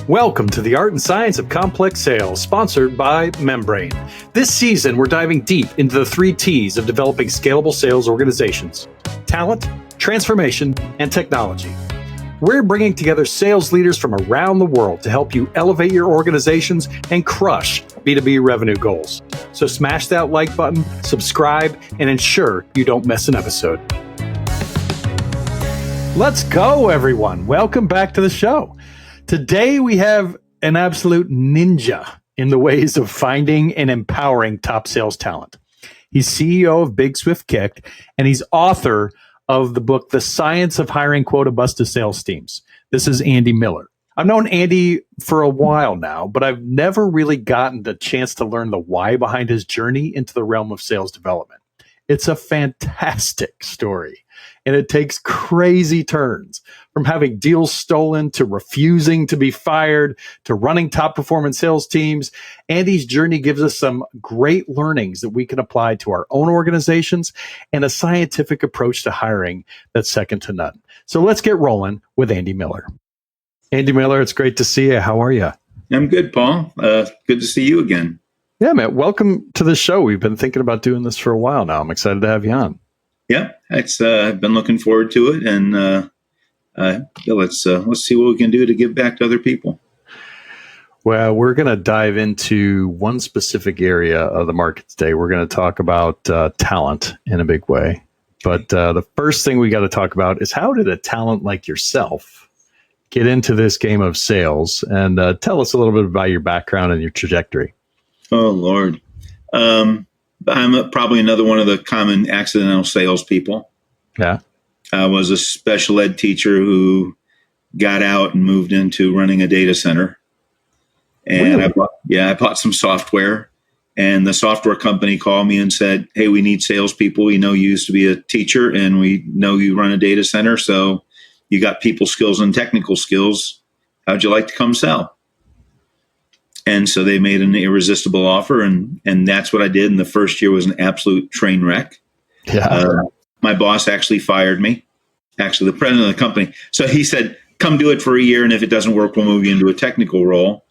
Welcome to the Art and Science of Complex Sales, sponsored by Membrain. This season, we're diving deep into the 3 T's of developing scalable sales organizations: talent, transformation, and technology. We're bringing together sales leaders from around the world to help you elevate your organizations and crush B2B revenue goals. So smash that like button, subscribe, and ensure you don't miss an episode. Let's go, everyone. Welcome back to the show. Today, we have an absolute ninja in the ways of finding and empowering top sales talent. He's CEO of Big Swift Kick, and he's author of the book, The Science of Hiring Quota-Busted Sales Teams. This is Andy Miller. I've known Andy for a while now, but I've never really gotten the chance to learn the why behind his journey into the realm of sales development. It's a fantastic story, and it takes crazy turns, from having deals stolen to refusing to be fired to running top performance sales teams. Andy's journey gives us some great learnings that we can apply to our own organizations and a scientific approach to hiring that's second to none. So let's get rolling with Andy Miller. Andy Miller, it's great to see you. How are you? I'm good, Paul. Good to see you again. Yeah, man. Welcome to the show. We've been thinking about doing this for a while now. I'm excited to have you on. Yeah, I've been looking forward to it, and let's see what we can do to give back to other people. Well, we're going to dive into one specific area of the market today. We're going to talk about talent in a big way. But the first thing we got to talk about is, how did a talent like yourself get into this game of sales? And tell us a little bit about your background and your trajectory. Oh, Lord. I'm probably another one of the common accidental salespeople. Yeah. I was a special ed teacher who got out and moved into running a data center. And really? I bought some software, and the software company called me and said, "Hey, we need salespeople. We know you used to be a teacher, and we know you run a data center. So you got people skills and technical skills. How'd you like to come sell?" And so they made an irresistible offer, and that's what I did. And the first year was an absolute train wreck. Yeah. My boss actually fired me, actually the president of the company. So he said, "Come do it for a year, and if it doesn't work, we'll move you into a technical role."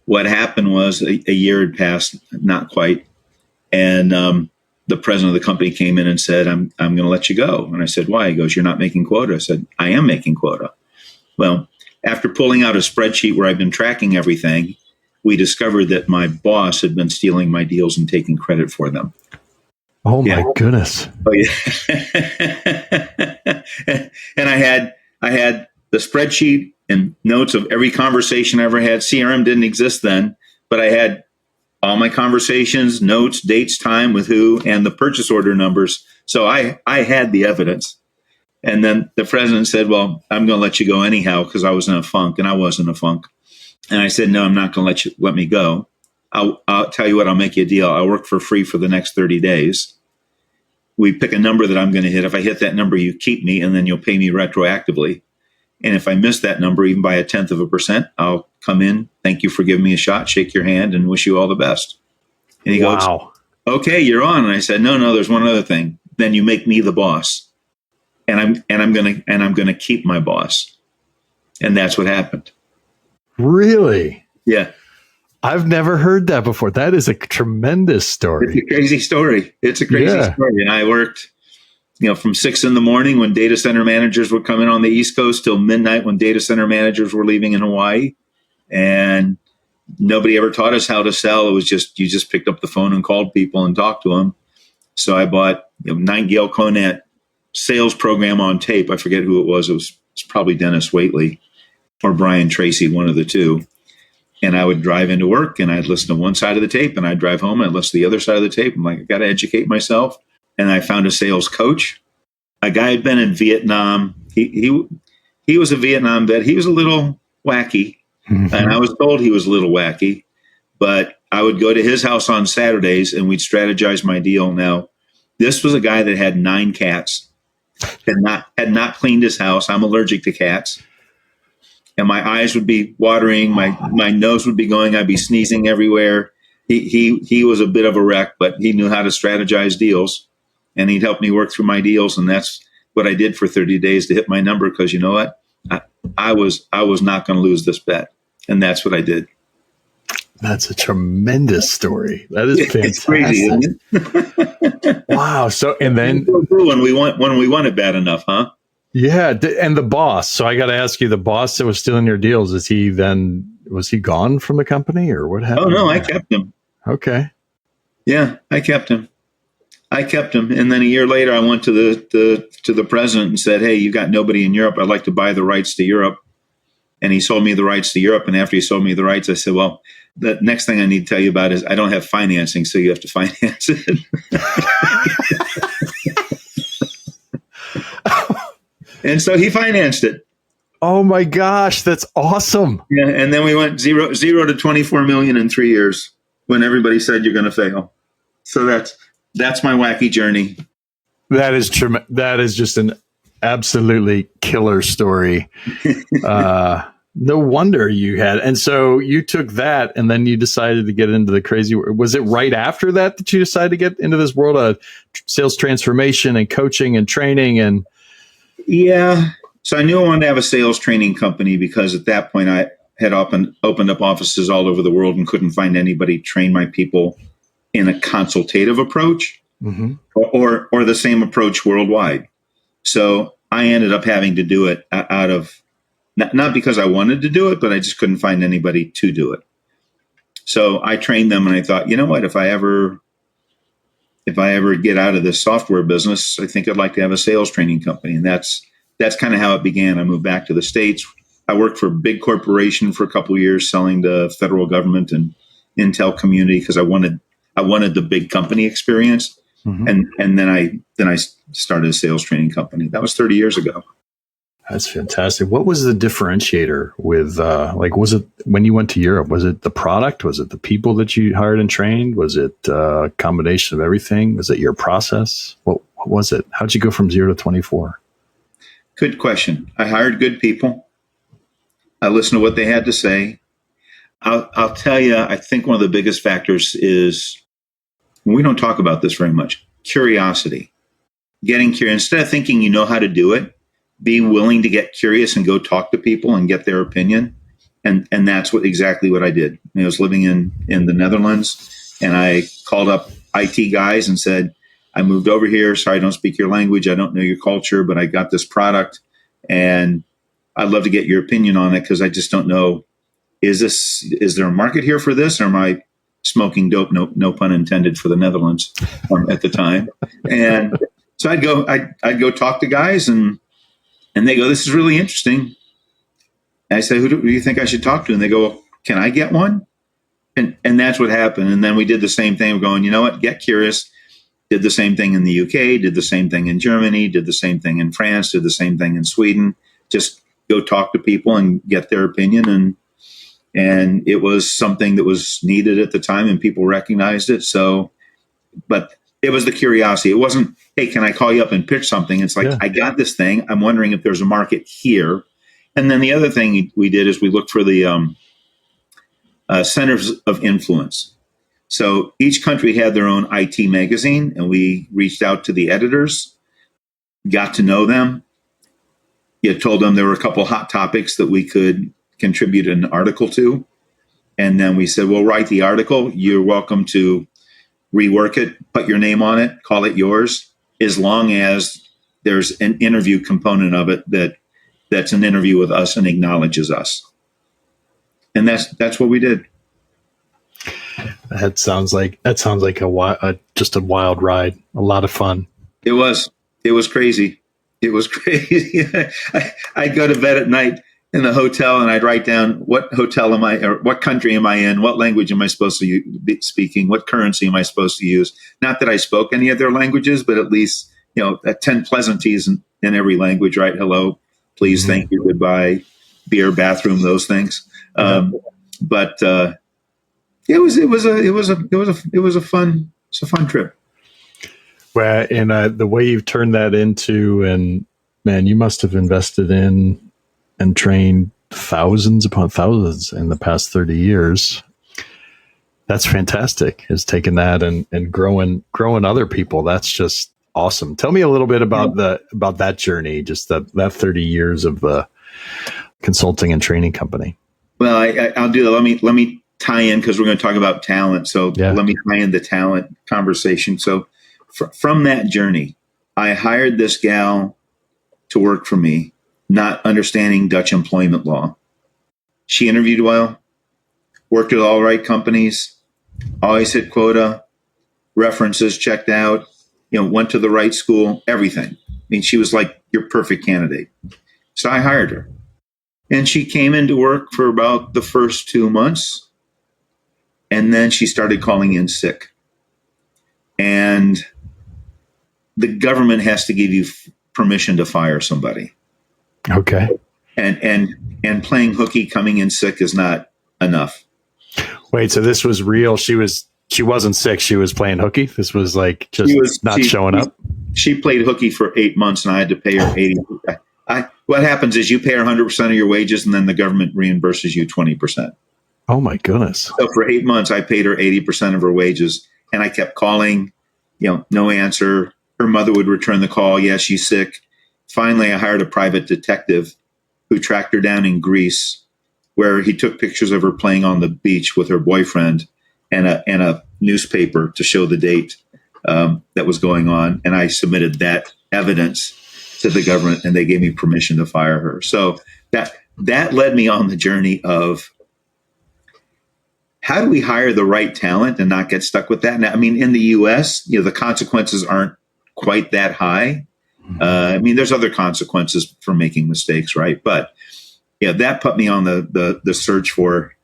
What happened was a year had passed, not quite, and the president of the company came in and said, I'm going to let you go." And I said, "Why?" He goes, "You're not making quota." I said, "I am making quota." Well, after pulling out a spreadsheet where I've been tracking everything, we discovered that my boss had been stealing my deals and taking credit for them. Oh, my goodness. Oh, yeah. And I had the spreadsheet and notes of every conversation I ever had. CRM didn't exist then, but I had all my conversations, notes, dates, time with who, and the purchase order numbers. So I had the evidence. And then the president said, "Well, I'm going to let you go anyhow," because I was in a funk, and I was in a funk. And I said, "No, I'm not going to let me go. I'll tell you what, I'll make you a deal. I'll work for free for the next 30 days. We pick a number that I'm going to hit. If I hit that number, you keep me, and then you'll pay me retroactively. And if I miss that number, even by 1/10%, I'll come in, thank you for giving me a shot, shake your hand, and wish you all the best." And he goes, "Okay, you're on." And I said, No, there's one other thing. Then you make me the boss, and I'm going to keep my boss. And that's what happened. Really? Yeah. I've never heard that before. That is a tremendous story. It's a crazy story. story. And I worked, from 6 a.m. when data center managers would come in on the East Coast till midnight when data center managers were leaving in Hawaii. And nobody ever taught us how to sell. It was just, you just picked up the phone and called people and talked to them. So I bought Nightingale Conant sales program on tape. I forget who it was. It was probably Dennis Waitley or Brian Tracy, one of the two. And I would drive into work, and I'd listen to one side of the tape, and I'd drive home and I'd listen to the other side of the tape. I'm like, I got to educate myself. And I found a sales coach. A guy had been in Vietnam. He was a Vietnam vet. He was a little wacky. Mm-hmm. And I was told he was a little wacky. But I would go to his house on Saturdays, and we'd strategize my deal. Now, this was a guy that had 9 cats, had not cleaned his house. I'm allergic to cats. And my eyes would be watering, my nose would be going, I'd be sneezing everywhere. He was a bit of a wreck, but he knew how to strategize deals, and he'd help me work through my deals. And that's what I did for 30 days to hit my number, because you know what? I was not going to lose this bet. And that's what I did. That's a tremendous story. That is fantastic. It's crazy, isn't it? Wow. So, and then when we want it bad enough, huh? Yeah. And the boss. So I got to ask you, the boss that was stealing your deals, was he gone from the company, or what happened? Oh, no, I kept him. Okay. Yeah, I kept him. And then a year later, I went to the president and said, "Hey, you got nobody in Europe. I'd like to buy the rights to Europe." And he sold me the rights to Europe. And after he sold me the rights, I said, "Well, the next thing I need to tell you about is I don't have financing, so you have to finance it." And so he financed it. Oh my gosh, that's awesome. Yeah, and then we went zero to 24 million in 3 years when everybody said you're going to fail. So that's my wacky journey. That is just an absolutely killer story. No wonder you had. And so you took that and then you decided to get into the crazy. Was it right after that you decided to get into this world of sales transformation and coaching and training? And yeah, so I knew I wanted to have a sales training company because at that point I had opened up offices all over the world and couldn't find anybody to train my people in a consultative approach or the same approach worldwide. So I ended up having to do it out of not because I wanted to do it, but I just couldn't find anybody to do it. So I trained them, and I thought, you know what? If I ever get out of this software business, I think I'd like to have a sales training company, and that's kind of how it began. I moved back to the States. I worked for a big corporation for a couple of years, selling to federal government and Intel community because I wanted the big company experience, and then I started a sales training company. That was 30 years ago. That's fantastic. What was the differentiator with, was it when you went to Europe? Was it the product? Was it the people that you hired and trained? Was it a combination of everything? Was it your process? What was it? How'd you go from 0 to 24? Good question. I hired good people. I listened to what they had to say. I'll tell you, I think one of the biggest factors is, we don't talk about this very much, curiosity. Getting curious. Instead of thinking you know how to do it, be willing to get curious and go talk to people and get their opinion. And that's exactly what I did. I was living in the Netherlands, and I called up IT guys and said, I moved over here. Sorry, I don't speak your language. I don't know your culture, but I got this product, and I'd love to get your opinion on it because I just don't know. Is there a market here for this, or am I smoking dope? No pun intended for the Netherlands at the time. And so I'd go talk to guys, and they go, this is really interesting. And I say, who do you think I should talk to? And they go, well, can I get one? And that's what happened. And then we did the same thing. We're going, you know what? Get curious. Did the same thing in the UK, did the same thing in Germany, did the same thing in France, did the same thing in Sweden. Just go talk to people and get their opinion. And it was something that was needed at the time, and people recognized it. So, but it was the curiosity. It wasn't, hey, can I call you up and pitch something? It's like, I got this thing. I'm wondering if there's a market here. And then the other thing we did is we looked for the centers of influence. So each country had their own IT magazine, and we reached out to the editors, got to know them. You told them there were a couple hot topics that we could contribute an article to. And then we said, well, write the article. You're welcome to rework it, put your name on it, call it yours, as long as there's an interview component of it that's an interview with us and acknowledges us. And that's what we did. That sounds like just a wild ride. A lot of fun. It was crazy. It was crazy. I'd go to bed at night in the hotel, and I'd write down what hotel am I, or what country am I in, what language am I supposed to be speaking, what currency am I supposed to use. Not that I spoke any of their languages, but at least 10 pleasantries in every language. Right? Hello, please, thank you, goodbye, beer, bathroom, those things. But it was a fun trip. Well, and the way you've turned that into, and man, you must have invested in and trained thousands upon thousands in the past 30 years. That's fantastic. Has taken that and growing other people. That's just awesome. Tell me a little bit about that journey, just that 30 years of the consulting and training company. Well, I'll do that. Let me tie in because we're going to talk about talent. So let me tie in the talent conversation. So from that journey, I hired this gal to work for me, not understanding Dutch employment law. She interviewed well, worked with all right companies, always hit quota, references checked out, went to the right school, everything. I mean, she was like your perfect candidate. So I hired her. And she came into work for about the first 2 months. And then she started calling in sick. And the government has to give you permission to fire somebody. Okay. And playing hooky coming in sick is not enough. Wait, so this was real? She wasn't sick. She was playing hooky. This was like not showing up. She played hooky for 8 months, and I had to pay her 80. What happens is you pay her 100% of your wages, and then the government reimburses you 20%. Oh my goodness! So for 8 months, I paid her 80% of her wages, and I kept calling. No answer. Her mother would return the call. Yeah, she's sick. Finally, I hired a private detective who tracked her down in Greece, where he took pictures of her playing on the beach with her boyfriend and a newspaper to show the date that was going on. And I submitted that evidence to the government, and they gave me permission to fire her. So that led me on the journey of how do we hire the right talent and not get stuck with that? Now, I mean, in the U.S., the consequences aren't quite that high. I mean, there's other consequences for making mistakes, right? But that put me on the search for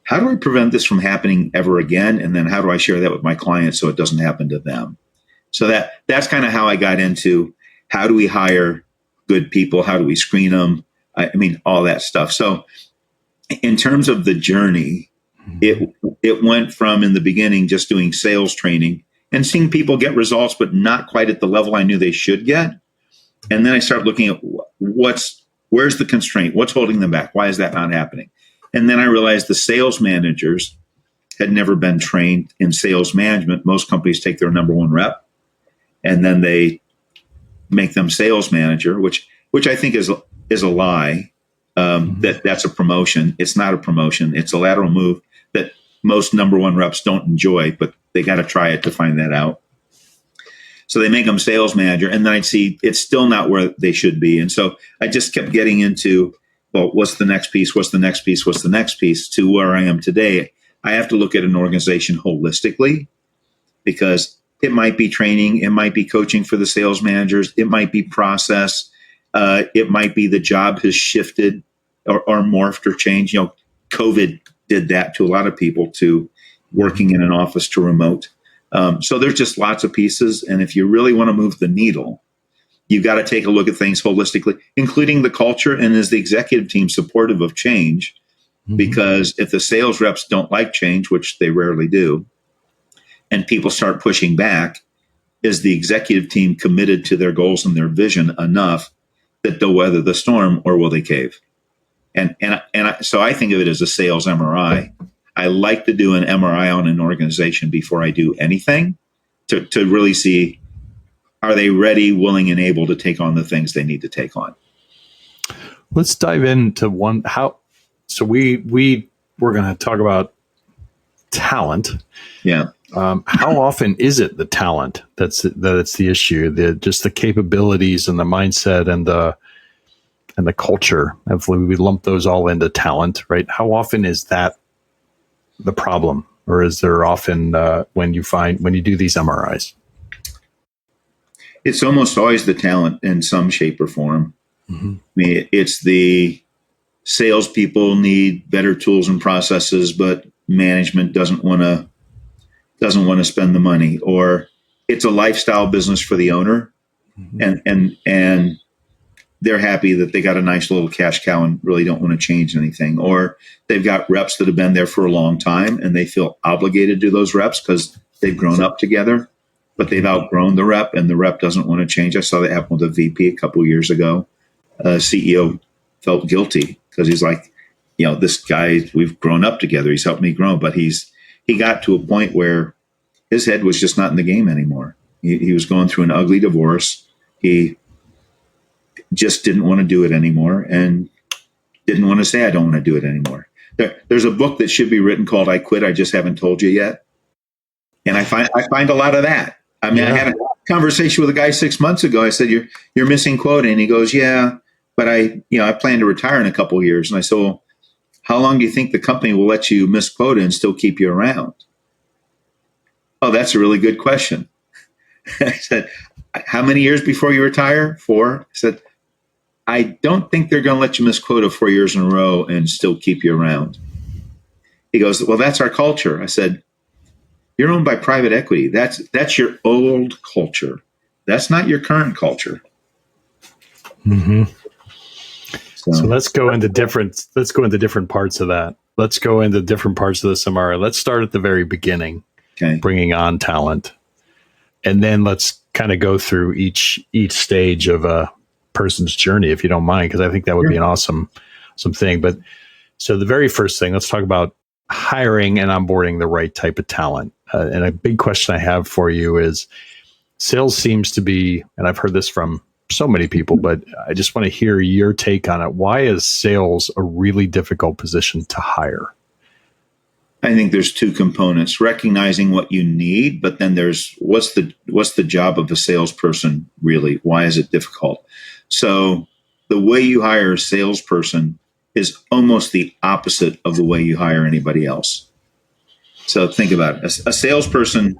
how do I prevent this from happening ever again? And then how do I share that with my clients so it doesn't happen to them? So that's kind of how I got into how do we hire good people? How do we screen them? I mean, all that stuff. So in terms of the journey, it went from in the beginning just doing sales training and seeing people get results, but not quite at the level I knew they should get. And then I started looking at where's the constraint? What's holding them back? Why is that not happening? And then I realized the sales managers had never been trained in sales management. Most companies take their number one rep and then they make them sales manager, which I think is a lie. That's a promotion. It's not a promotion. It's a lateral move that most number one reps don't enjoy, but they got to try it to find that out. So they make them sales manager, and then I'd see it's still not where they should be. And so I just kept getting into, well, what's the next piece? What's the next piece? What's the next piece to where I am today? I have to look at an organization holistically because it might be training. It might be coaching for the sales managers. It might be process. It might be the job has shifted or morphed or changed. COVID did that to a lot of people, to working in an office to remote. So there's just lots of pieces. And if you really want to move the needle, you've got to take a look at things holistically, including the culture. And is the executive team supportive of change? Mm-hmm. Because if the sales reps don't like change, which they rarely do, and people start pushing back, is the executive team committed to their goals and their vision enough that they'll weather the storm, or will they cave? So I think of it as a sales MRI. I like to do an MRI on an organization before I do anything to really see, are they ready, willing, and able to take on the things they need to take on? Let's dive into one. So we're going to talk about talent. Yeah. How often is it the talent that's the issue? Just the capabilities and the mindset and the culture. If we lump those all into talent, right? How often is that the problem, or is there often when you do these MRIs? It's almost always the talent in some shape or form. Mm-hmm. I mean, it's the salespeople need better tools and processes, but management doesn't want to spend the money, or it's a lifestyle business for the owner, mm-hmm. and they're happy that they got a nice little cash cow and really don't want to change anything. Or they've got reps that have been there for a long time and they feel obligated to those reps because they've grown up together, but they've outgrown the rep and the rep doesn't want to change. I saw that happen with a VP a couple of years ago. CEO felt guilty because he's like, this guy, we've grown up together. He's helped me grow, but he got to a point where his head was just not in the game anymore. He was going through an ugly divorce. He just didn't want to do it anymore. And Didn't want to say I don't want to do it anymore. There's a book that should be written called I Quit, I Just Haven't Told You Yet. And I find a lot of that. I mean, I had a conversation with a guy 6 months ago. I said, you're missing quota. And he goes, yeah, but I plan to retire in a couple of years. And I said, well, how long do you think the company will let you miss quota and still keep you around? Oh, that's a really good question. I said, how many years before you retire? 4. I said, I don't think they're going to let you miss quota 4 years in a row and still keep you around. He goes, well, that's our culture. I said, you're owned by private equity. That's your old culture. That's not your current culture. Mm-hmm. So let's go into different parts of that. Let's go into different parts of the summary. Let's start at the very beginning, bringing on talent, and then let's kind of go through each stage of a person's journey, if you don't mind, because I think that would be an awesome thing. But so the very first thing, let's talk about hiring and onboarding the right type of talent. And a big question I have for you is, sales seems to be, and I've heard this from so many people, but I just want to hear your take on it. Why is sales a really difficult position to hire? I think there's 2 components: recognizing what you need, but then there's what's the job of a salesperson really? Why is it difficult? So the way you hire a salesperson is almost the opposite of the way you hire anybody else. So think about it. A salesperson,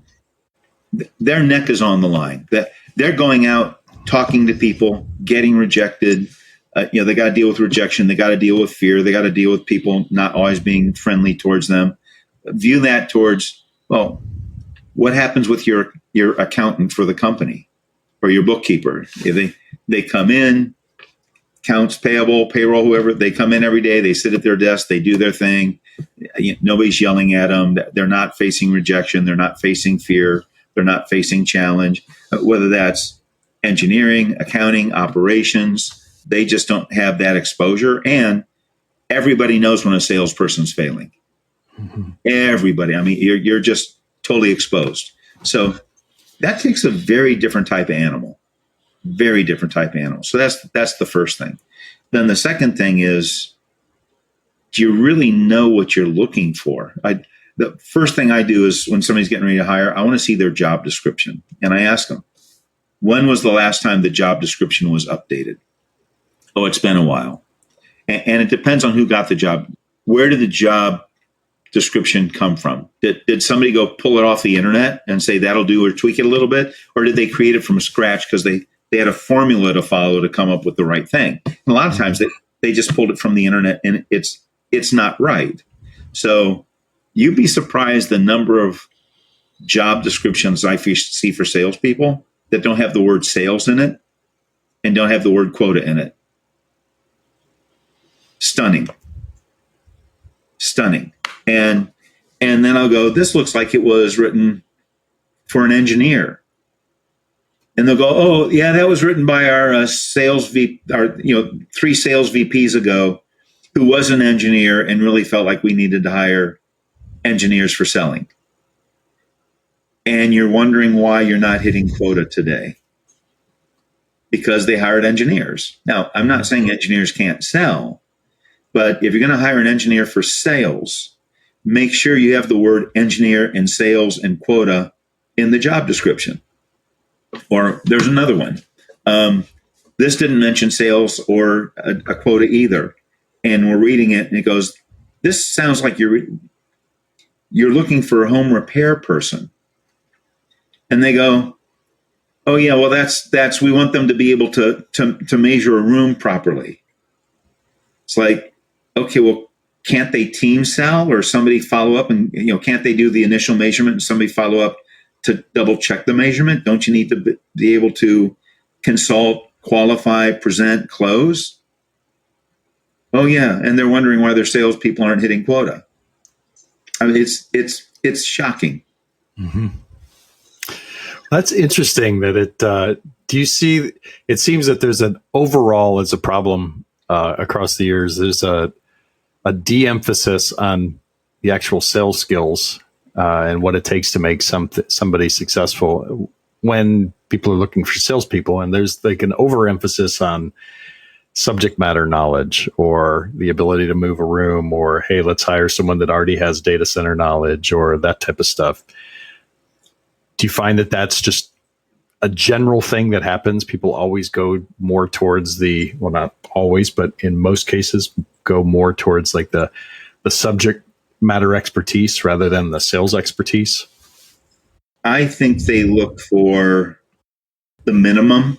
their neck is on the line. That they're going out, talking to people, getting rejected. They got to deal with rejection. They got to deal with fear. They got to deal with people not always being friendly towards them. View that towards, well, what happens with your accountant for the company or your bookkeeper? If they come in, accounts payable, payroll, whoever, they come in every day. They sit at their desk. They do their thing. Nobody's yelling at them. They're not facing rejection. They're not facing fear. They're not facing challenge, whether that's engineering, accounting, operations. They just don't have that exposure. And everybody knows when a salesperson's failing. Mm-hmm. Everybody. I mean, you're just totally exposed. So that takes a very different type of animal. Very different type of animal. So that's the first thing. Then the second thing is, do you really know what you're looking for? The first thing I do is when somebody's getting ready to hire, I want to see their job description. And I ask them, when was the last time the job description was updated? Oh, it's been a while. And it depends on who got the job. Where did the job description come from? Did somebody go pull it off the internet and say that'll do, or tweak it a little bit? Or did they create it from scratch because they had a formula to follow to come up with the right thing? And a lot of times they just pulled it from the internet and it's not right. So you'd be surprised the number of job descriptions I see for salespeople that don't have the word sales in it and don't have the word quota in it. Stunning. And then I'll go, this looks like it was written for an engineer. And they'll go, oh, yeah, that was written by our sales VP, 3 sales VPs ago, who was an engineer and really felt like we needed to hire engineers for selling. And you're wondering why you're not hitting quota today. Because they hired engineers. Now, I'm not saying engineers can't sell, but if you're going to hire an engineer for sales, make sure you have the word engineer and sales and quota in the job description. Or there's another one. This didn't mention sales or a quota either. And we're reading it and it goes, this sounds like you're looking for a home repair person. And they go, oh yeah, well that's we want them to be able to measure a room properly. It's like, okay, well, can't they team sell or somebody follow up and can't they do the initial measurement and somebody follow up to double check the measurement? Don't you need to be able to consult, qualify, present, close? Oh yeah, and they're wondering why their salespeople aren't hitting quota. I mean, it's shocking. Mm-hmm. That's interesting. That it. Do you see? It seems that there's an overall as a problem across the years. There's a de-emphasis on the actual sales skills and what it takes to make somebody successful when people are looking for salespeople. And there's like an overemphasis on subject matter knowledge or the ability to move a room, or, hey, let's hire someone that already has data center knowledge, or that type of stuff. Do you find that that's just a general thing that happens? People always go more towards well, not always, but in most cases go more towards like the subject matter expertise rather than the sales expertise? I think they look for the minimum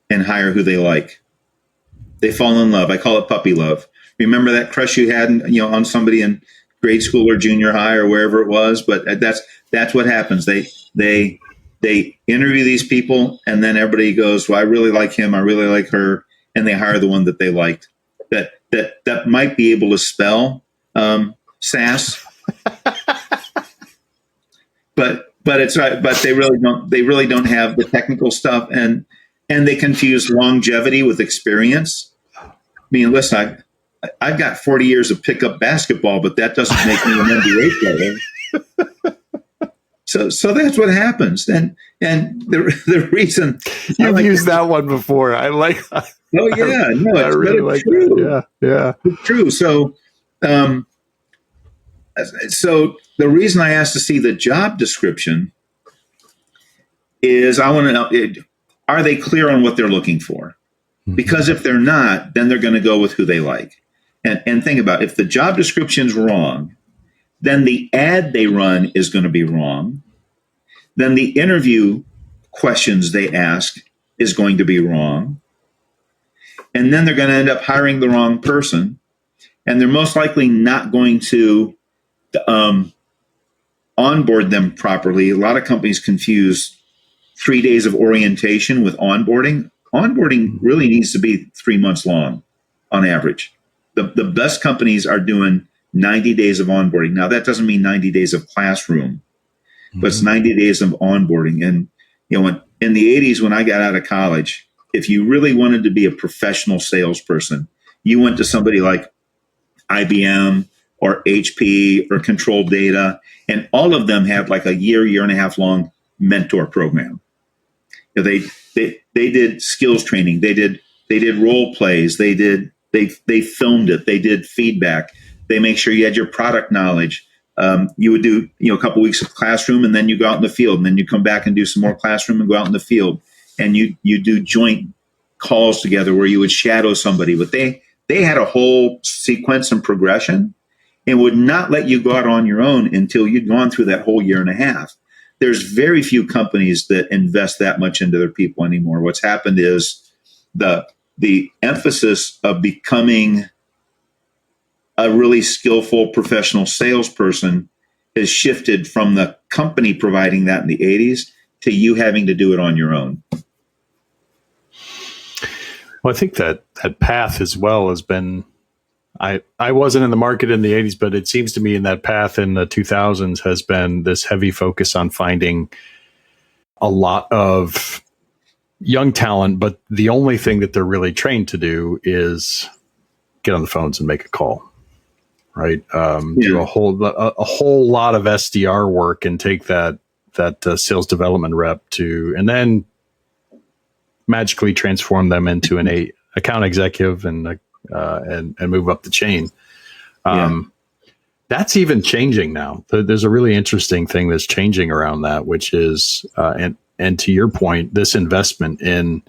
and hire who they like. They fall in love. I call it puppy love. Remember that crush you had, on somebody in grade school or junior high or wherever it was? But that's what happens. They interview these people, and then everybody goes, well, I really like him, I really like her, and they hire the one that they liked. That might be able to spell SaaS, but it's right. But they really don't. They really don't have the technical stuff, and they confuse longevity with experience. I mean, listen, I've got 40 years of pickup basketball, but that doesn't make me an NBA player. So that's what happens. And the reason you've used that one before. I like that. Oh yeah, no, I really like true. That. Yeah. It's true. So the reason I asked to see the job description is I want to know, are they clear on what they're looking for? Because if they're not, then they're going to go with who they like. And think about it, if the job description's wrong, then the ad they run is going to be wrong. Then the interview questions they ask is going to be wrong. And then they're going to end up hiring the wrong person. And they're most likely not going to onboard them properly. A lot of companies confuse 3 days of orientation with onboarding. Onboarding really needs to be 3 months long on average. The best companies are doing 90 days of onboarding. Now, that doesn't mean 90 days of classroom, but it's 90 days of onboarding. And, in the 80s, when I got out of college, if you really wanted to be a professional salesperson, you went to somebody like IBM or HP or Control Data, and all of them had like a year and a half long mentor program. They did skills training. They did role plays. They filmed it. They did feedback. They make sure you had your product knowledge. You would do, a couple weeks of classroom, and then you go out in the field, and then you come back and do some more classroom and go out in the field, and you do joint calls together where you would shadow somebody. But they had a whole sequence and progression, and would not let you go out on your own until you'd gone through that whole year and a half. There's very few companies that invest that much into their people anymore. What's happened is the emphasis of becoming a really skillful professional salesperson has shifted from the company providing that in the 80s to you having to do it on your own. Well, I think that path as well has been, I wasn't in the market in the 80s, but it seems to me in that path in the 2000s has been this heavy focus on finding a lot of young talent, but the only thing that they're really trained to do is get on the phones and make a call, right? Do a whole lot of SDR work and take that sales development rep and then magically transform them into an account executive and move up the chain. That's even changing now. There's a really interesting thing that's changing around that, which is, and to your point, this investment in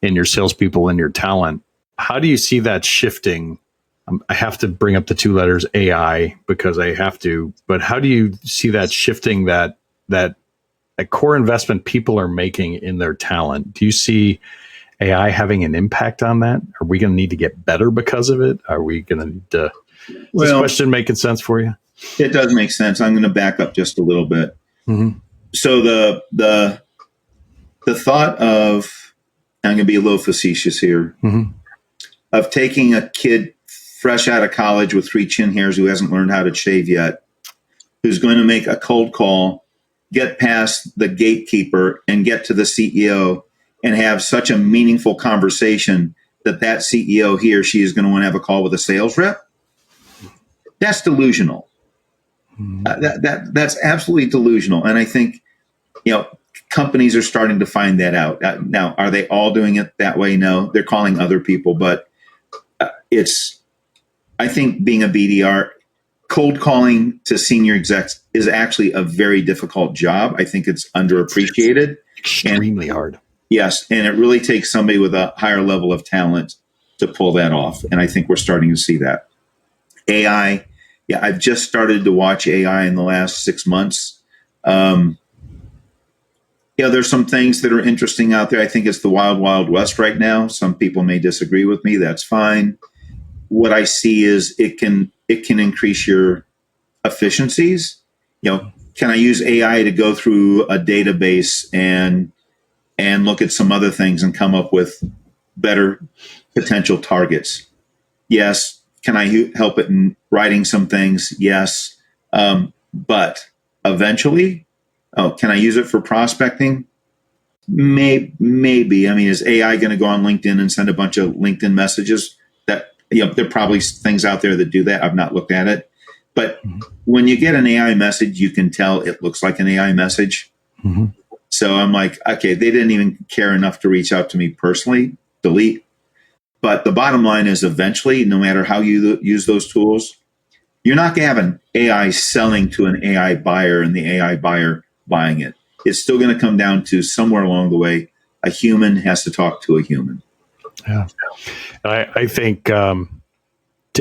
your salespeople and your talent. How do you see that shifting? I have to bring up the two letters AI because I have to, but how do you see that shifting that a core investment people are making in their talent? Do you see AI having an impact on that? Are we going to need to get better because of it? Are we going to need to? Is this question making sense for you? It does make sense. I'm going to back up just a little bit. Mm-hmm. So the thought of, I'm going to be a little facetious here, of taking a kid fresh out of college with 3 chin hairs who hasn't learned how to shave yet, who's going to make a cold call, get past the gatekeeper and get to the CEO and have such a meaningful conversation that CEO, he or she, is going to want to have a call with a sales rep. That's delusional. That's absolutely delusional. And I think, companies are starting to find that out. Now, are they all doing it that way? No, they're calling other people, but I think being a BDR, cold calling to senior execs is actually a very difficult job. I think it's underappreciated. Extremely hard. Yes. And it really takes somebody with a higher level of talent to pull that off. And I think we're starting to see that. AI. Yeah, I've just started to watch AI in the last 6 months. There's some things that are interesting out there. I think it's the wild, wild west right now. Some people may disagree with me. That's fine. What I see is it can increase your efficiencies. Can I use AI to go through a database and look at some other things and come up with better potential targets? Yes. Can I help it in writing some things? Yes. But eventually, can I use it for prospecting? Maybe. I mean, is AI going to go on LinkedIn and send a bunch of LinkedIn messages? That there are probably things out there that do that. I've not looked at it. But when you get an AI message, you can tell it looks like an AI message. Mm-hmm. So I'm like, okay, they didn't even care enough to reach out to me personally. Delete. But the bottom line is eventually, no matter how you use those tools, you're not going to have an AI selling to an AI buyer and the AI buyer buying it. It's still going to come down to somewhere along the way, a human has to talk to a human. Yeah. I think to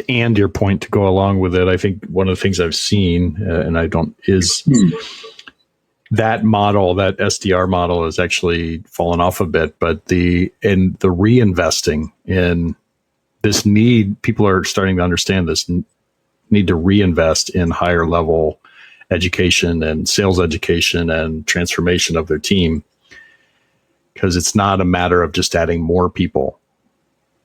and your point, to go along with it, I think one of the things I've seen, is that model, that SDR model, has actually fallen off a bit. But the reinvesting in this need, people are starting to understand this need to reinvest in higher level education and sales education and transformation of their team, because it's not a matter of just adding more people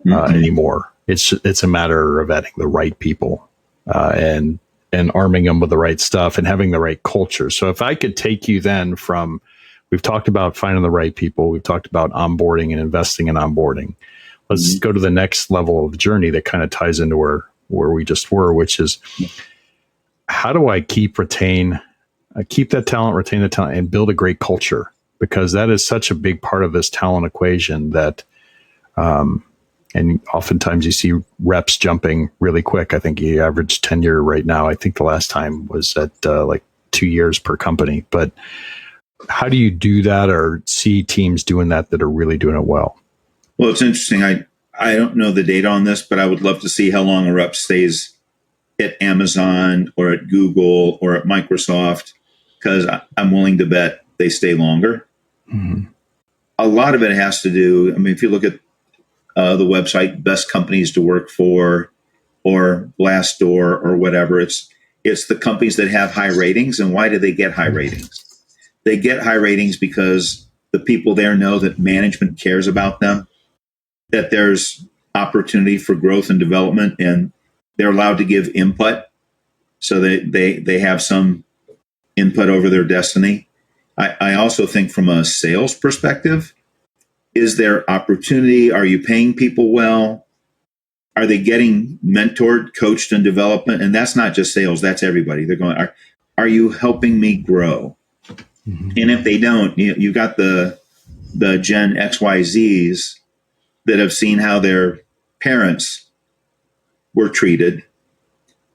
anymore. It's a matter of adding the right people and arming them with the right stuff and having the right culture. So if I could take you then from, we've talked about finding the right people, we've talked about onboarding and investing in onboarding. Let's go to the next level of journey that kind of ties into where we just were, which is, how do I keep that talent, retain the talent, and build a great culture? Because that is such a big part of this talent equation that, and oftentimes you see reps jumping really quick. I think the average tenure right now, I think the last time was at like 2 years per company. But how do you do that, or see teams doing that are really doing it well? Well, it's interesting. I don't know the data on this, but I would love to see how long a rep stays at Amazon or at Google or at Microsoft, because I'm willing to bet they stay longer. Mm-hmm. A lot of it has to do, I mean, if you look at the website, Best Companies to Work For, or Glassdoor, or whatever, it's the companies that have high ratings. And why do they get high ratings? They get high ratings because the people there know that management cares about them, that there's opportunity for growth and development, and they're allowed to give input, so they have some input over their destiny. I also think from a sales perspective, is there opportunity? Are you paying people well? Are they getting mentored, coached, and development? And that's not just sales, that's everybody. They're going, are you helping me grow? Mm-hmm. And if they don't, you got the Gen XYZs that have seen how their parents were treated,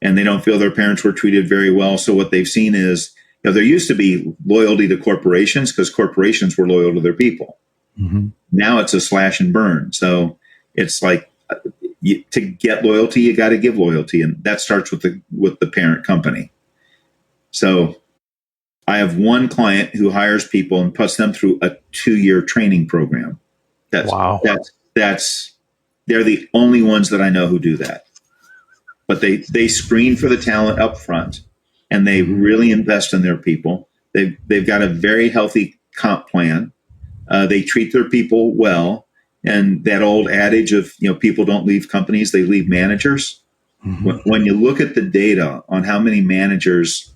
and they don't feel their parents were treated very well. So what they've seen is, there used to be loyalty to corporations because corporations were loyal to their people. Mm-hmm. Now it's a slash and burn. So it's like, to get loyalty, you got to give loyalty, and that starts with the parent company. So I have one client who hires people and puts them through a 2-year training program. Wow. They're the only ones that I know who do that. But they screen for the talent up front, and they really invest in their people. They've got a very healthy comp plan. They treat their people well. And that old adage of, people don't leave companies, they leave managers. Mm-hmm. When you look at the data on how many managers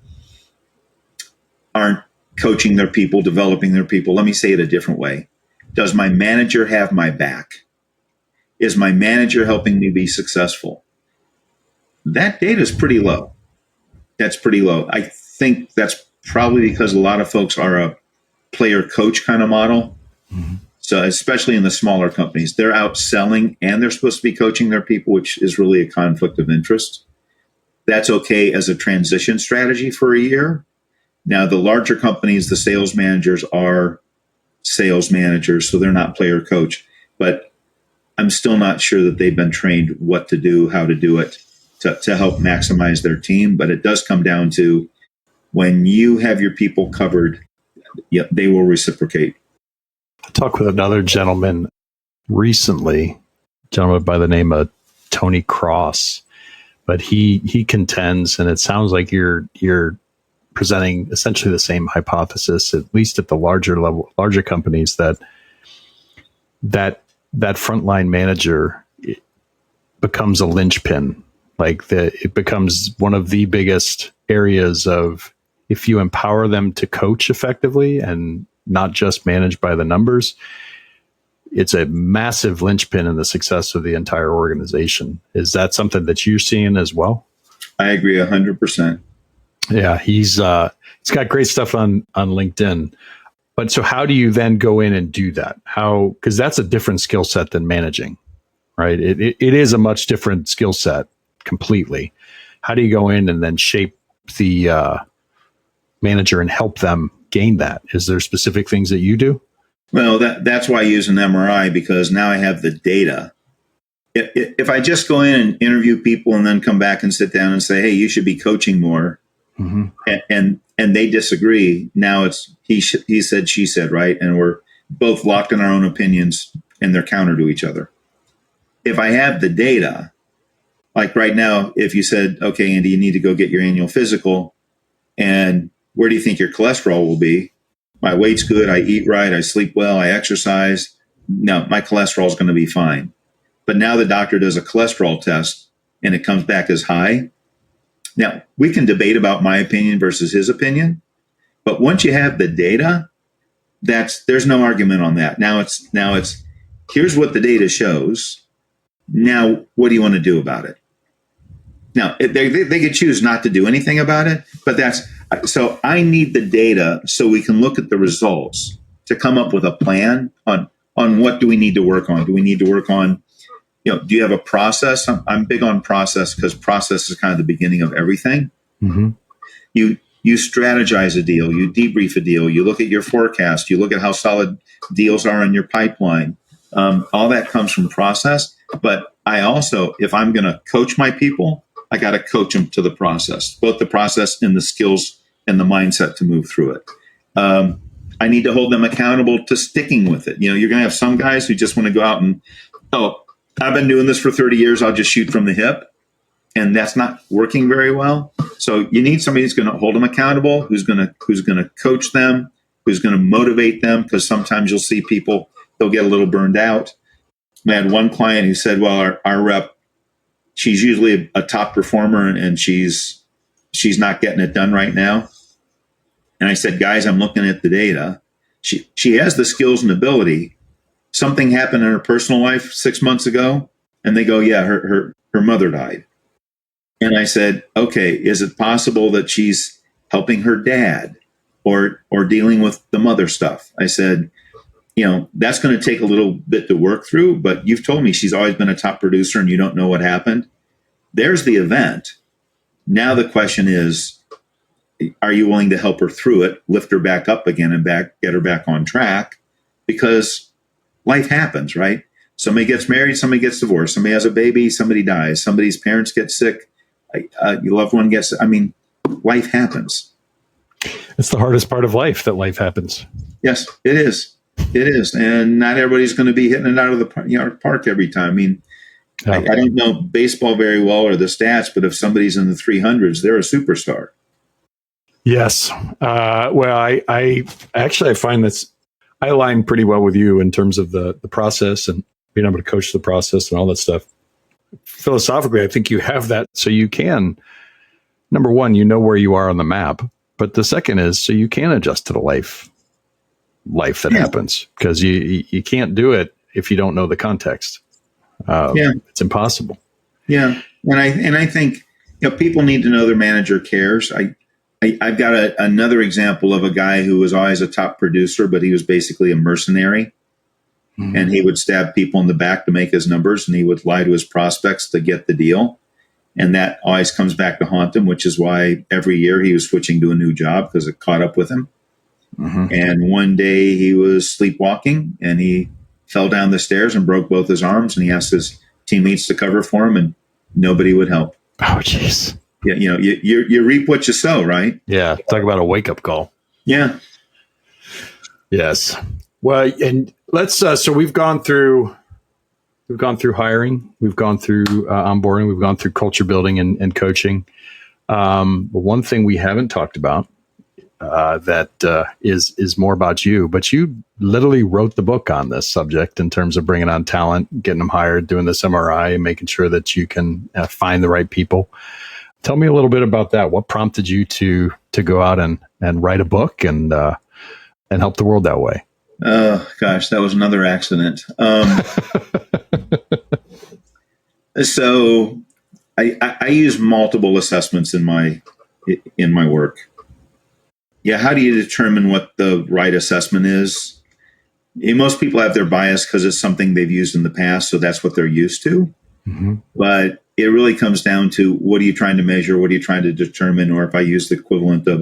aren't coaching their people, developing their people, let me say it a different way. Does my manager have my back? Is my manager helping me be successful? That data is pretty low. That's pretty low. I think that's probably because a lot of folks are a player coach kind of model. Mm-hmm. So especially in the smaller companies, they're out selling and they're supposed to be coaching their people, which is really a conflict of interest. That's okay as a transition strategy for a year. Now, the larger companies, the sales managers are sales managers, so they're not player coach. But I'm still not sure that they've been trained what to do, how to do it to help maximize their team. But it does come down to when you have your people covered, they will reciprocate. I talked with another gentleman recently, a gentleman by the name of Tony Cross, but he contends, and it sounds like you're presenting essentially the same hypothesis, at least at the larger companies, that frontline manager becomes a linchpin. It becomes one of the biggest areas of, if you empower them to coach effectively and not just manage by the numbers, it's a massive linchpin in the success of the entire organization. Is that something that you're seeing as well? I agree 100%. Yeah, he's got great stuff on LinkedIn. But so how do you then go in and do that? Because that's a different skill set than managing, right? It is a much different skill set completely. How do you go in and then shape the manager and help them gain that? Is there specific things that you do? Well, that's why I use an MRI, because now I have the data. If I just go in and interview people and then come back and sit down and say, hey, you should be coaching more, and they disagree, now it's he said, she said, right? And we're both locked in our own opinions and they're counter to each other. If I have the data, like right now, if you said, okay, Andy, you need to go get your annual physical, and where do you think your cholesterol will be? My weight's good. I eat right. I sleep well. I exercise. No, my cholesterol is going to be fine. But now the doctor does a cholesterol test and it comes back as high. Now, we can debate about my opinion versus his opinion. But once you have the data, there's no argument on that. Now it's here's what the data shows. Now, what do you want to do about it? Now, they could choose not to do anything about it, but so I need the data so we can look at the results to come up with a plan on what do we need to work on? Do we need to work on, do you have a process? I'm big on process because process is kind of the beginning of everything. Mm-hmm. You strategize a deal, you debrief a deal, you look at your forecast, you look at how solid deals are in your pipeline. All that comes from process. But I also, if I'm going to coach my people, I got to coach them to the process, both the process and the skills and the mindset to move through it. I need to hold them accountable to sticking with it. You're going to have some guys who just want to go out and, I've been doing this for 30 years. I'll just shoot from the hip. And that's not working very well. So you need somebody who's going to hold them accountable, who's going to coach them, who's going to motivate them. Because sometimes you'll see people, they'll get a little burned out. I had one client who said, well, our rep, she's usually a top performer and she's not getting it done right now. And I said, guys, I'm looking at the data. She has the skills and ability. Something happened in her personal life 6 months ago. And they go, yeah, her mother died. And I said, okay, is it possible that she's helping her dad or dealing with the mother stuff? I said, that's going to take a little bit to work through, but you've told me she's always been a top producer and you don't know what happened. There's the event. Now the question is, are you willing to help her through it, lift her back up again and get her back on track? Because life happens, right? Somebody gets married, somebody gets divorced, somebody has a baby, somebody dies, somebody's parents get sick, your loved one gets, life happens. It's the hardest part of life, that life happens. Yes, it is. It is. And not everybody's going to be hitting it out of the park every time. I don't know baseball very well or the stats, but if somebody's in the 300s, they're a superstar. Yes. Well, I actually find this, I align pretty well with you in terms of the process and being able to coach the process and all that stuff. Philosophically, I think you have that so you can, number one, where you are on the map. But the second is so you can adjust to the life that happens, because you can't do it if you don't know the context. It's impossible. Yeah. And I think people need to know their manager cares. I've got another example of a guy who was always a top producer, but he was basically a mercenary. and he would stab people in the back to make his numbers, and he would lie to his prospects to get the deal. And that always comes back to haunt him, which is why every year he was switching to a new job because it caught up with him. And one day he was sleepwalking and he fell down the stairs and broke both his arms, and he asked his teammates to cover for him, and nobody would help. Oh, jeez. Yeah, you reap what you sow, right? Yeah, talk about a wake-up call. Yeah. Yes. Well, and let's. So we've gone through hiring, we've gone through onboarding, we've gone through culture building and coaching. But one thing we haven't talked about that is more about you. But you literally wrote the book on this subject in terms of bringing on talent, getting them hired, doing this MRI, and making sure that you can find the right people. Tell me a little bit about that. What prompted you to go out and write a book and help the world that way? Oh gosh, that was another accident. So I use multiple assessments in my work. Yeah, how do you determine what the right assessment is? Most people have their bias because it's something they've used in the past, so that's what they're used to. But it really comes down to, what are you trying to measure? What are you trying to determine? Or if I use the equivalent of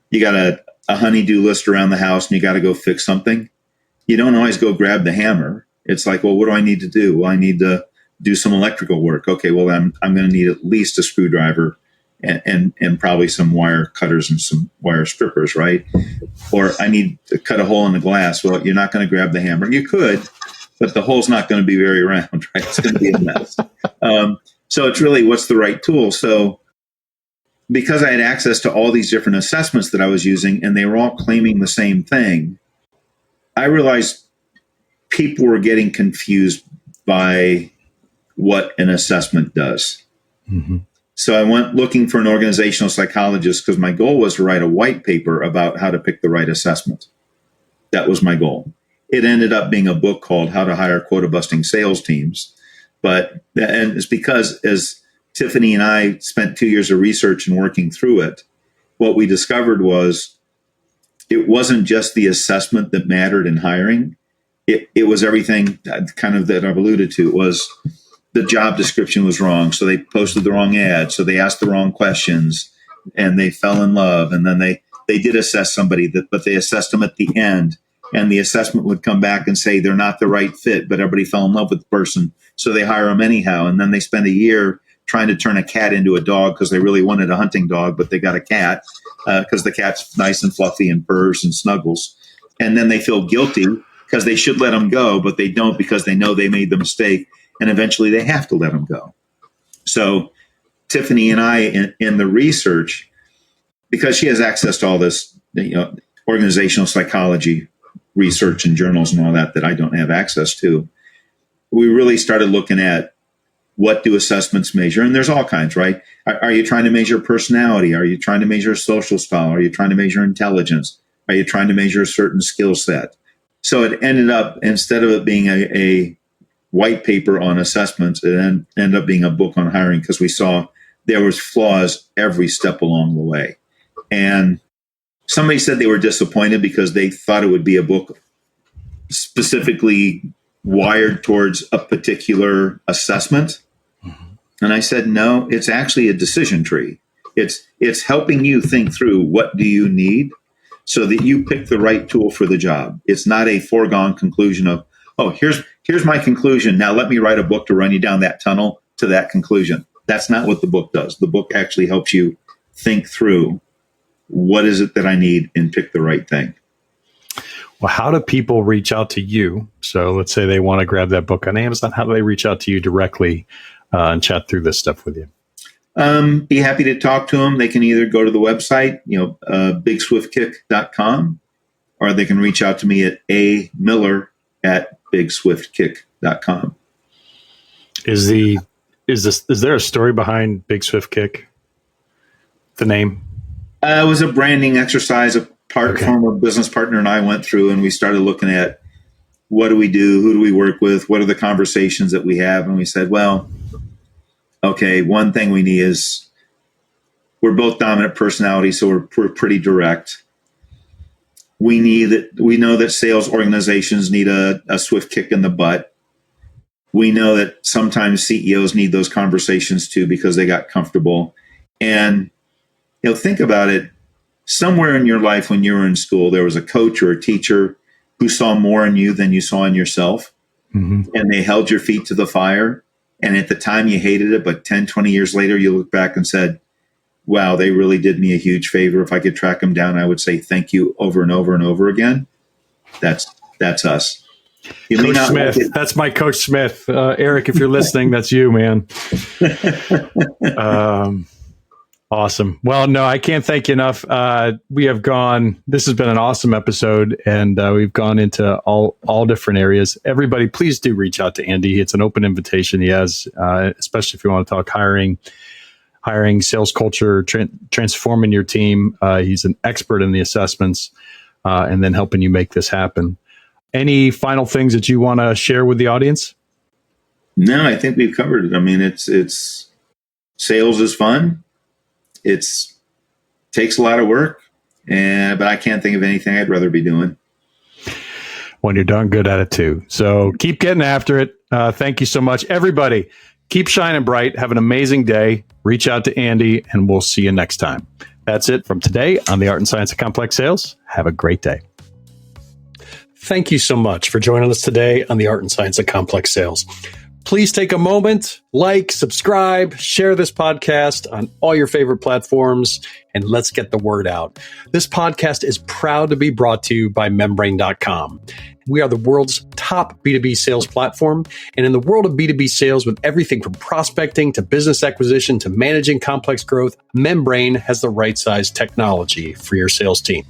you got a honey-do list around the house and you got to go fix something. You don't always go grab the hammer. It's like, well, what do I need to do? Well, I need to do some electrical work. Okay, well, I'm going to need at least a screwdriver and probably some wire cutters and some wire strippers, right? Or I need to cut a hole in the glass. Well, you're not going to grab the hammer. You could, but the hole's not going to be very round, right? It's going to be a mess. So it's really, what's the right tool? So because I had access to all these different assessments that I was using, and they were all claiming the same thing, I realized people were getting confused by what an assessment does. So I went looking for an organizational psychologist because my goal was to write a white paper about how to pick the right assessment. That was my goal. It ended up being a book called How to Hire Quota-Busting Sales Teams. And it's because, as Tiffany and I spent 2 years of research and working through it, what we discovered was it wasn't just the assessment that mattered in hiring. It was everything kind of that I've alluded to. It was the job description was wrong, so they posted the wrong ad, so they asked the wrong questions, and they fell in love. And then they did assess somebody, but they assessed them at the end, and the assessment would come back and say they're not the right fit, but everybody fell in love with the person, so they hire them anyhow. And then they spend a year trying to turn a cat into a dog because they really wanted a hunting dog, but they got a cat because the cat's nice and fluffy and purrs and snuggles. And then they feel guilty because they should let them go, but they don't because they know they made the mistake. And eventually they have to let them go. So Tiffany and I, in the research, because she has access to all this, organizational psychology research and journals and all that I don't have access to, we really started looking at, what do assessments measure? And there's all kinds, right? Are you trying to measure personality? Are you trying to measure social style? Are you trying to measure intelligence? Are you trying to measure a certain skill set? So it ended up, instead of it being a white paper on assessments, it ended up being a book on hiring, because we saw there was flaws every step along the way. And somebody said they were disappointed because they thought it would be a book specifically wired towards a particular assessment. And I said, no, it's actually a decision tree. It's helping you think through, what do you need so that you pick the right tool for the job. It's not a foregone conclusion of, oh, here's my conclusion. Now let me write a book to run you down that tunnel to that conclusion. That's not what the book does. The book actually helps you think through, what is it that I need, and pick the right thing. Well, how do people reach out to you? So let's say they want to grab that book on Amazon. How do they reach out to you directly and chat through this stuff with you? Be happy to talk to them. They can either go to the website, bigswiftkick.com, or they can reach out to me at amiller@bigswiftkick.com. Is there a story behind Big Swift Kick? The name? It was a branding exercise. Former business partner and I went through, and we started looking at, what do we do? Who do we work with? What are the conversations that we have? And we said, well, okay, one thing we need is, we're both dominant personalities, so we're pretty direct. we know that sales organizations need a swift kick in the butt. We know that sometimes CEOs need those conversations too because they got comfortable. And think about it. Somewhere in your life when you were in school, there was a coach or a teacher who saw more in you than you saw in yourself. Mm-hmm. And they held your feet to the fire. And at the time you hated it, but 10, 20 years later, you look back and said, wow, they really did me a huge favor. If I could track them down, I would say thank you over and over and over again. That's us. Coach Smith. That's my Coach Smith. Eric, if you're listening, that's you, man. Awesome. Well, no, I can't thank you enough. This has been an awesome episode, and we've gone into all different areas. Everybody, please do reach out to Andy. It's an open invitation he has, especially if you want to talk hiring, sales culture, transforming your team. He's an expert in the assessments, and then helping you make this happen. Any final things that you want to share with the audience? No, I think we've covered it. I mean, it's sales is fun. Takes a lot of work, but I can't think of anything I'd rather be doing. Well, you're darn good at it too. So keep getting after it. Thank you so much, everybody. Keep shining bright. Have an amazing day. Reach out to Andy, and we'll see you next time. That's it from today on the Art and Science of Complex Sales. Have a great day. Thank you so much for joining us today on the Art and Science of Complex Sales. Please take a moment, subscribe, share this podcast on all your favorite platforms, and let's get the word out. This podcast is proud to be brought to you by Membrain.com. We are the world's top B2B sales platform. And in the world of B2B sales, with everything from prospecting to business acquisition to managing complex growth, Membrain has the right size technology for your sales team.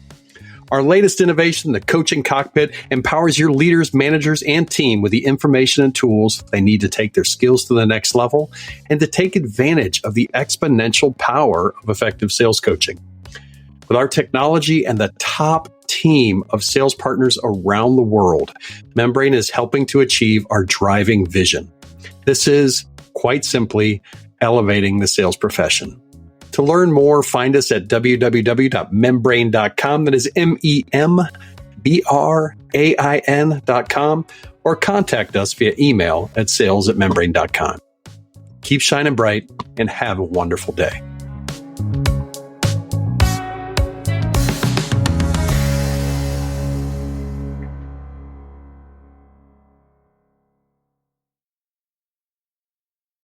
Our latest innovation, the Coaching Cockpit, empowers your leaders, managers, and team with the information and tools they need to take their skills to the next level and to take advantage of the exponential power of effective sales coaching. With our technology and the top team of sales partners around the world, Membrain is helping to achieve our driving vision. This is, quite simply, elevating the sales profession. To learn more, find us at www.membrain.com. That is membrain.com, or contact us via email at sales@membrain.com. Keep shining bright and have a wonderful day.